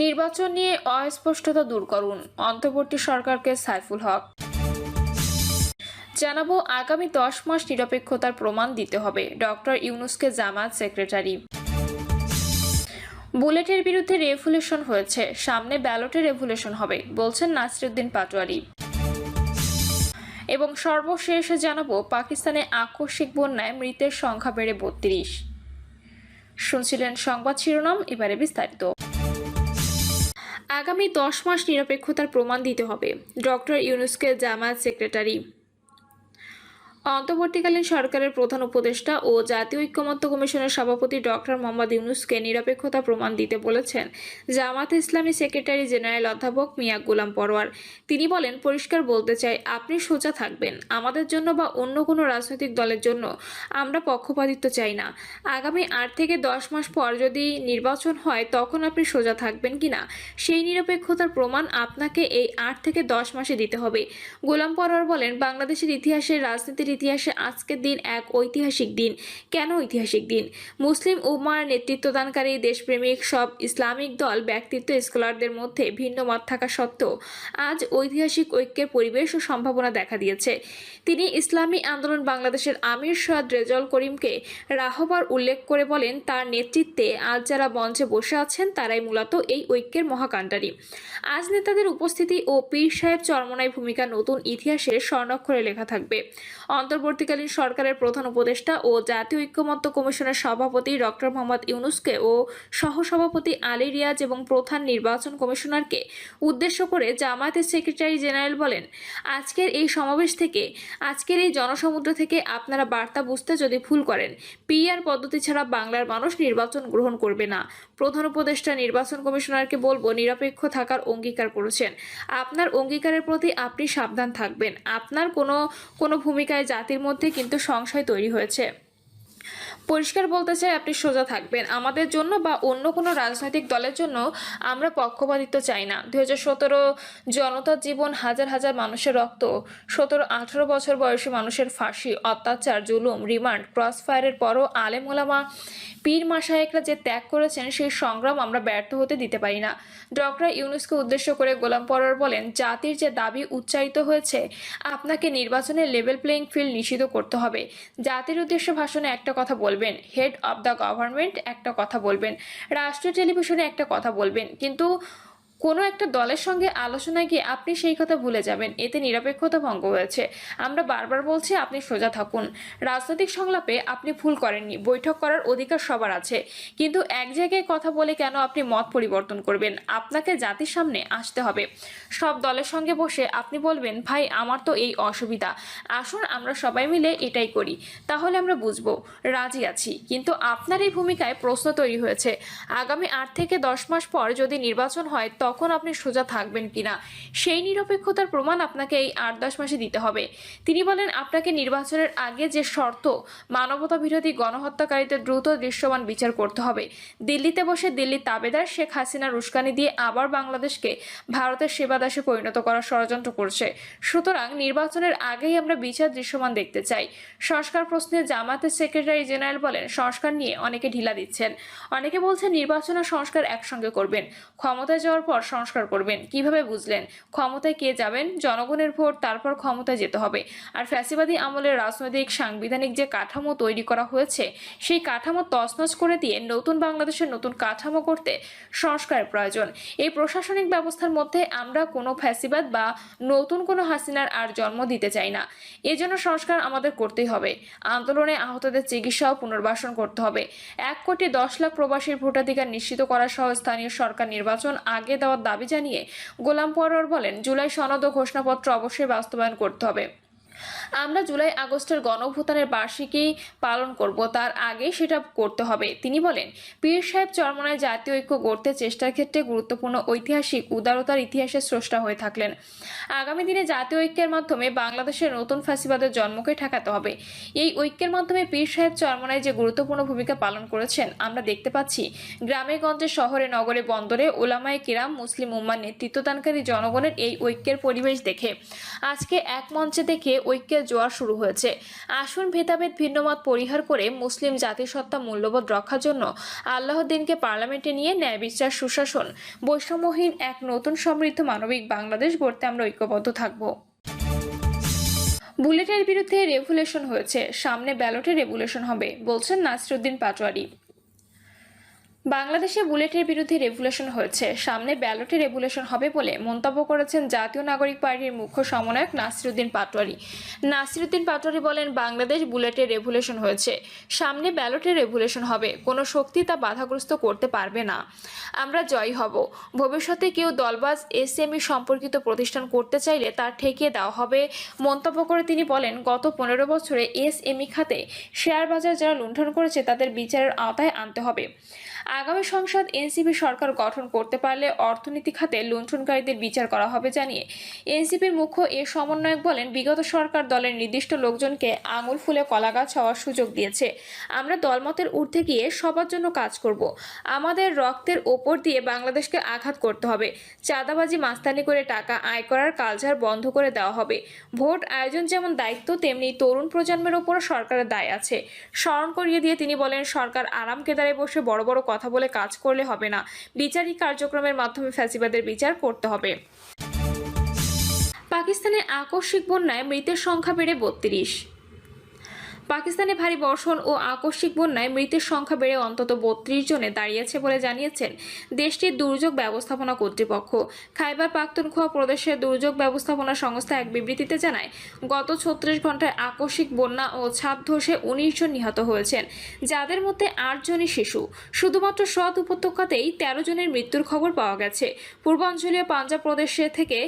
নির্বাচন নিয়ে অস্পষ্টতা দূর করুন, অন্তর্বর্তী সরকারকে সাইফুল হক। জানাবো, আগামী 10 মাস নিরপেক্ষতার প্রমাণ দিতে হবে, ডক্টর ইউনূসকে জামায়াত সেক্রেটারি। বুলেটের বিরুদ্ধে রেভুলেশন হয়েছে, সামনে ব্যালটে রেভুলেশন হবে, বলছেন নাসিরউদ্দিন পাটোয়ারি। এবং সর্বশেষ জানাবো, পাকিস্তানে আকস্মিক বন্যায় মৃতের সংখ্যা বেড়ে 32। শুনছিলেন সংবাদ শিরোনাম, এবারে বিস্তারিত। আগামী 10 মাস নিরপেক্ষতার প্রমাণ দিতে হবে, ডক্টর ইউনূসকে জামায়াত সেক্রেটারি। অন্তর্বর্তীকালীন সরকারের প্রধান উপদেষ্টা ও জাতীয় ঐক্যমত্য কমিশনের সভাপতি ডক্টর মোহাম্মদ ইউনূসকে নিরপেক্ষতা প্রমাণ দিতে বলেছেন জামায়াতে ইসলামী সেক্রেটারি জেনারেল অধ্যাপক মিয়া গোলাম পরোয়ার। তিনি বলেন, পরিষ্কার বলতে চাই, আপনি সোজা থাকবেন। আমাদের জন্য বা অন্য কোনো রাজনৈতিক দলের জন্য আমরা পক্ষপাতিত্ব চাই না। আগামী 8 থেকে 10 মাস পর যদি নির্বাচন হয়, তখন আপনি সোজা থাকবেন কিনা সেই নিরপেক্ষতার প্রমাণ আপনাকে এই 8 থেকে 10 মাসে দিতে হবে। গোলাম পরোয়ার বলেন, বাংলাদেশের ইতিহাসে, রাজনীতির ইতিহাসে আজকের দিন এক ঐতিহাসিক দিন। কেন ঐতিহাসিক দিন? মুসলিম উম্মার নেতৃত্বদানকারী দেশপ্রেমিক সব ইসলামিক দল, ব্যক্তিত্ব, স্কলারদের মধ্যে ভিন্ন মত থাকা সত্ত্বেও আজ ঐতিহাসিক ঐক্যের পরিবেশ ও সম্ভাবনা দেখা দিয়েছে। তিনি ইসলামী আন্দোলন বাংলাদেশের আমির সৈয়দ রেজাউল করিমকে রাহবার উল্লেখ করে বলেন, তার নেতৃত্বে আজ যারা মঞ্চে বসে আছেন তারাই মূলত এই ঐক্যের মহাকাণ্ডারী। আজ নেতাদের উপস্থিতি ও পীর সাহেব চরমনাই ভূমিকা নতুন ইতিহাসের স্বর্ণাক্ষরে লেখা থাকবে। অন্তর্বর্তীকালীন সরকারের প্রধান উপদেষ্টা ও জাতীয় ঐক্যমত্য কমিশনের সভাপতি ডক্টর মোহাম্মদ ইউনূসকে ও সহসভাপতি আলী রিয়াজ এবং প্রধান নির্বাচন কমিশনারকে উদ্দেশ্য করে জামায়াতের সেক্রেটারি জেনারেল বলেন, আজকের এই সমাবেশ থেকে, আজকের এই জনসমুদ্র থেকে আপনারা বার্তা বুঝতে যদি ভুল করেন, পিআর পদ্ধতি ছাড়া বাংলার মানুষ নির্বাচন গ্রহণ করবে না। প্রধান উপদেষ্টা নির্বাচন কমিশনারকে বলবো, নিরপেক্ষ থাকার অঙ্গীকার করেছেন, আপনার অঙ্গীকারের প্রতি আপনি সাবধান থাকবেন। আপনার কোনো ভূমিকায় জাতির মধ্যে কিন্তু সংশয় তৈরি হয়েছে। পরিষ্কার বলতে চাই, আপনি সোজা থাকবেন। আমাদের জন্য বা অন্য কোনো রাজনৈতিক দলের জন্য আমরা পক্ষপাতিত্ব চাই না। 2017 জনতার জীবন, হাজার হাজার মানুষের রক্ত, 17-18 বছর বয়সী মানুষের ফাঁসি, অত্যাচার, জুলুম, রিমান্ড, ক্রস ফায়ারের পরও আলেম ওলামা, পীর মাশায়েখরা যে ত্যাগ করেছেন, সেই সংগ্রাম আমরা ব্যর্থ হতে দিতে পারি না। ডক্টর ইউনূসকে উদ্দেশ্য করে গোলাম পরোয়ার বলেন, জাতির যে দাবি উচ্চারিত হয়েছে, আপনাকে নির্বাচনের লেভেল প্লেইং ফিল্ড নিশ্চিত করতে হবে। জাতির উদ্দেশ্যে ভাষণে একটা কথা বলবেন, হেড অব দ্য গভর্নমেন্ট একটা কথা বলবেন, রাষ্ট্রীয় টেলিভিশনে একটা কথা বলবেন, কিন্তু কোনো একটা দলের সঙ্গে আলোচনায় গিয়ে আপনি সেই কথা ভুলে যাবেন। এতে নিরপেক্ষতা ভঙ্গ হয়েছে। আমরা বারবার বলছি, আপনি সোজা থাকুন। রাজনৈতিক সংলাপে আপনি ভুল করেননি, বৈঠক করার অধিকার সবার আছে, কিন্তু এক জায়গায় কথা বলে কেন আপনি মত পরিবর্তন করবেন? আপনাকে জাতির সামনে আসতে হবে। সব দলের সঙ্গে বসে আপনি বলবেন, ভাই আমার তো এই অসুবিধা, আসুন আমরা সবাই মিলে এটাই করি, তাহলে আমরা বুঝবো, রাজি আছি। কিন্তু আপনার এই ভূমিকায় প্রশ্ন তৈরি হয়েছে, আগামী 8 থেকে 10 মাস পর যদি নির্বাচন হয়, তখন আপনি সোজা থাকবেন কিনা সেই নিরপেক্ষতার প্রমাণ আপনাকে এই 8-10 মাসে দিতে হবে। তিনি বলেন, আপনাকে নির্বাচনের আগে যে শর্ত, মানবতা বিরোধী গণহত্যাকারীদের দ্রুত দৃশ্যমান বিচার করতে হবে। দিল্লিতে বসে দিল্লির তাবেদার শেখ হাসিনার উস্কানি দিয়ে আবার বাংলাদেশকে ভারতের সেবাদাসে পরিণত করার ষড়যন্ত্র করছে। সুতরাং নির্বাচনের আগেই আমরা বিচার দৃশ্যমান দেখতে চাই। সংস্কার প্রশ্নে জামায়াতের সেক্রেটারি জেনারেল বলেন, সংস্কার নিয়ে অনেকে ঢিলা দিচ্ছেন। অনেকে বলছেন নির্বাচন আর সংস্কার একসঙ্গে করবেন, ক্ষমতায় যাওয়ার পর সংস্কার করবেন। কিভাবে বুঝলেন? ক্ষমতায় কে যাবেন? জনগণের ভোট, তারপর ক্ষমতায় যেতে হবে। আর ফ্যাসিবাদী আমলের রাজনৈতিক সাংবিধানিক যে কাঠামো তৈরি করা হয়েছে, সেই কাঠামো তছনছ করে দিয়ে নতুন বাংলাদেশের নতুন কাঠামো করতে সংস্কারের প্রয়োজন। এই প্রশাসনিক ব্যবস্থার মধ্যে আমরা কোনো ফ্যাসিবাদ বা নতুন কোনো হাসিনার আর জন্ম দিতে চাই না। এজন্য সংস্কার আমাদের করতেই হবে। আন্দোলনে আহতদের চিকিৎসা ও পুনর্বাসন করতে হবে। 1,10,00,000 প্রবাসীর ভোটাধিকার নিশ্চিত করা সহ স্থানীয় সরকার নির্বাচন আগে দেওয়ার দাবি জানিয়ে গোলাম পরোয়ার বলেন, জুলাই সনদ ও ঘোষণাপত্র অবশ্যই বাস্তবায়ন করতে হবে। আমরা জুলাই আগস্টের গণঅভ্যুত্থানের বার্ষিকী পালন করব, তার আগে সেটা করতে হবে। তিনি বলেন, পীর সাহেব চরমনায় জাতীয় ঐক্য গড়তে চেষ্টার ক্ষেত্রে গুরুত্বপূর্ণ ঐতিহাসিক উদারতার ইতিহাসের স্রষ্টা হয়ে থাকলেন। আগামী দিনে জাতীয় ঐক্যের মাধ্যমে বাংলাদেশের নতুন ফ্যাসিবাদের জন্মকে ঠেকাতে হবে। এই ঐক্যের মাধ্যমে পীর সাহেব চরমনায় যে গুরুত্বপূর্ণ ভূমিকা পালন করেছেন, আমরা দেখতে পাচ্ছি গ্রামে গঞ্জে, শহরে নগরে, বন্দরে ওলামায়ে কিরাম, মুসলিম উম্মার নেতৃত্বদানকারী জনগণের এই ঐক্যের পরিবেশ দেখে আজকে এক মঞ্চে দেখে ঐক্যের ভোটের জোয়ার শুরু হয়েছে। আসুন ভেদাভেদ ভিন্নমত পরিহার করে মুসলিম জাতিসত্তা মূল্যবোধ রক্ষার জন্য আল্লাহর দিনকে পার্লামেন্টে নিয়ে ন্যায় বিচার, সুশাসন, বৈষম্যহীন এক নতুন সমৃদ্ধ মানবিক বাংলাদেশ গড়তে আমরা ঐক্যবদ্ধ থাকব। বুলেটের বিরুদ্ধে রেভুলেশন হয়েছে, সামনে ব্যালটে রেভুলেশন হবে, বলছেন নাসিরুদ্দিন পাটোয়ারি। বাংলাদেশে বুলেটের বিরুদ্ধে রেভুলেশন হয়েছে, সামনে ব্যালটে রেভুলেশন হবে বলে মন্তব্য করেছেন জাতীয় নাগরিক পার্টির মুখ্য সমন্বয়ক নাসিরুদ্দিন পাটোয়ারি। নাসিরুদ্দিন পাটোয়ারি বলেন, বাংলাদেশ বুলেটে রেভুলেশন হয়েছে, সামনে ব্যালটে রেভুলেশন হবে, কোনো শক্তি তা বাধাগ্রস্ত করতে পারবে না। আমরা জয়ী হব। ভবিষ্যতে কেউ দলবাজ এসএমই সম্পর্কিত প্রতিষ্ঠান করতে চাইলে তা ঠেকিয়ে দেওয়া হবে মন্তব্য করে তিনি বলেন, গত 15 বছরে এসএমই খাতে শেয়ার বাজার যারা লুণ্ঠন করেছে তাদের বিচারের আওতায় আনতে হবে। আগামী সংসদ এনসিপি সরকার গঠন করতে পারলে অর্থনীতি খাতে লুণ্ঠনকারীদের বিচার করা হবে জানিয়ে এনসিপির মুখ্য এ সমন্বয়ক বলেন, বিগত সরকার দলের নির্দিষ্ট লোকজনকে আঙুল ফুলে কলাগাছ হওয়ার সুযোগ দিয়েছে। আমরা দলমতের ঊর্ধ্বে গিয়ে সবার জন্য কাজ করব। আমাদের রক্তের ওপর দিয়ে বাংলাদেশকে আঘাত করতে হবে। চাঁদাবাজি, মাস্তানি করে টাকা আয় করার কালচার বন্ধ করে দেওয়া হবে। ভোট আয়োজন যেমন দায়িত্ব, তেমনি তরুণ প্রজন্মের ওপর সরকারের দায় আছে। স্মরণ করিয়ে দিয়ে তিনি বলেন, সরকার আরাম কেদারে বসে বড় বড় কথা বলে কাজ করলে হবে না, বিচারিক কার্যক্রমের মাধ্যমে ফ্যাসিবাদের বিচার করতে হবে। পাকিস্তানে আকস্মিক বন্যায় মৃতের সংখ্যা বেড়ে 32। পাকিস্তানে ভারী বর্ষণ ও আকস্মিক বন্যায় মৃতের সংখ্যা বেড়ে অন্তত 32 জনে দাঁড়িয়েছে বলে জানিয়েছেন দেশটির দুর্যোগ ব্যবস্থাপনা কর্তৃপক্ষ। খাইবার পাখতুনখোয়া প্রদেশের দুর্যোগ ব্যবস্থাপনা সংস্থা এক বিবৃতিতে জানায়, গত 36 ঘন্টায় আকস্মিক বন্যা ও ছাদ ধসে 19 জন নিহত হয়েছেন, যাদের মধ্যে 8 জনই শিশু। শুধুমাত্র সোয়াত উপত্যকাতেই 13 জনের মৃত্যুর খবর পাওয়া গেছে। পূর্বাঞ্চলীয় পাঞ্জাব প্রদেশে থেকে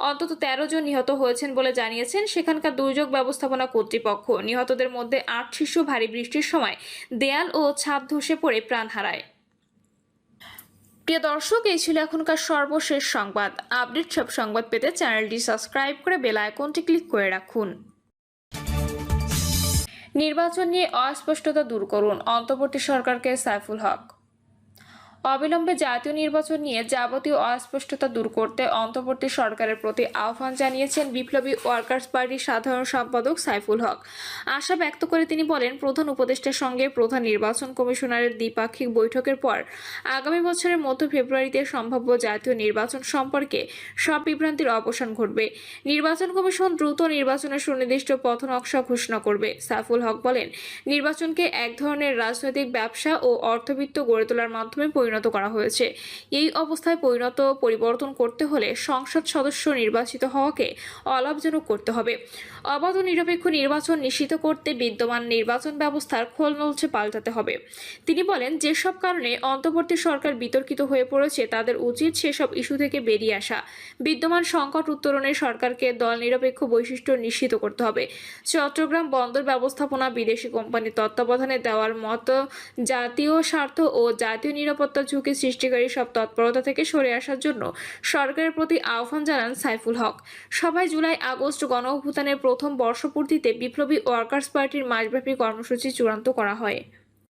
অন্তত 13 জন নিহত হয়েছেন বলে জানিয়েছেন সেখানকার দুর্যোগ ব্যবস্থাপনা কর্তৃপক্ষ। নিহতদের মধ্যে 8 শিশু ভারী বৃষ্টির সময় দেয়াল ও ছাদ ধসে পড়ে প্রাণ হারায়। প্রিয় দর্শক, এই ছিল এখনকার সর্বশেষ সংবাদ। আপডেট সব সংবাদ পেতে চ্যানেলটি সাবস্ক্রাইব করে বেল আইকনটি ক্লিক করে রাখুন। নির্বাচন নিয়ে অস্পষ্টতা দূর করুন, অন্তর্বর্তী সরকারকে সাইফুল হক। অবিলম্বে জাতীয় নির্বাচন নিয়ে যাবতীয় অস্পষ্টতা দূর করতে অন্তর্বর্তী সরকারের প্রতি আহ্বান জানিয়েছেন বিপ্লবী ওয়ার্কার্স পার্টির সাধারণ সম্পাদক সাইফুল হক। আশা ব্যক্ত করে তিনি বলেন, প্রধান উপদেষ্টার সঙ্গে প্রধান নির্বাচন কমিশনারের দ্বিপাক্ষিক বৈঠকের পর আগামী বছরের মধ্য ফেব্রুয়ারিতে সম্ভাব্য জাতীয় নির্বাচন সম্পর্কে সব বিভ্রান্তির অবসান ঘটবে। নির্বাচন কমিশন দ্রুত নির্বাচনের সুনির্দিষ্ট পথনকশা ঘোষণা করবে। সাইফুল হক বলেন, নির্বাচনকে এক ধরনের রাজনৈতিক ব্যবসা ও অর্থবিত্ত গড়ে তোলার মাধ্যমে পরিণত করা হয়েছে। এই অবস্থায় পরিবর্তন করতে হলে সংসদ সদস্য নির্বাচিত হওয়াকে অলাভজনক করতে হবে। অবাধ ও নিরপেক্ষ নির্বাচন নিশ্চিত করতে বিদ্যমান নির্বাচন ব্যবস্থার খোলনলচে পাল্টাতে হবে। তিনি বলেন, যেসব কারণে অন্তর্বর্তী সরকার বিতর্কিত হয়ে পড়েছে তাদের উচিত সেসব ইস্যু থেকে বেরিয়ে আসা। বিদ্যমান সংকট উত্তরণে সরকারকে দল নিরপেক্ষ বৈশিষ্ট্য নিশ্চিত করতে হবে। চট্টগ্রাম বন্দর ব্যবস্থাপনা বিদেশি কোম্পানির তত্ত্বাবধানে দেওয়ার মতো জাতীয় স্বার্থ ও জাতীয় নিরাপত্তা ঝুঁকি সৃষ্টিকারী সব তৎপরতা থেকে সরে আসার জন্য সরকারের প্রতি আহ্বান জানান সাইফুল হক। সভায় জুলাই আগস্ট গণ অভ্যুত্থানের প্রথম বর্ষপূর্তিতে বিপ্লবী ওয়ার্কার্স পার্টির মাসব্যাপী কর্মসূচি চূড়ান্ত করা হয়।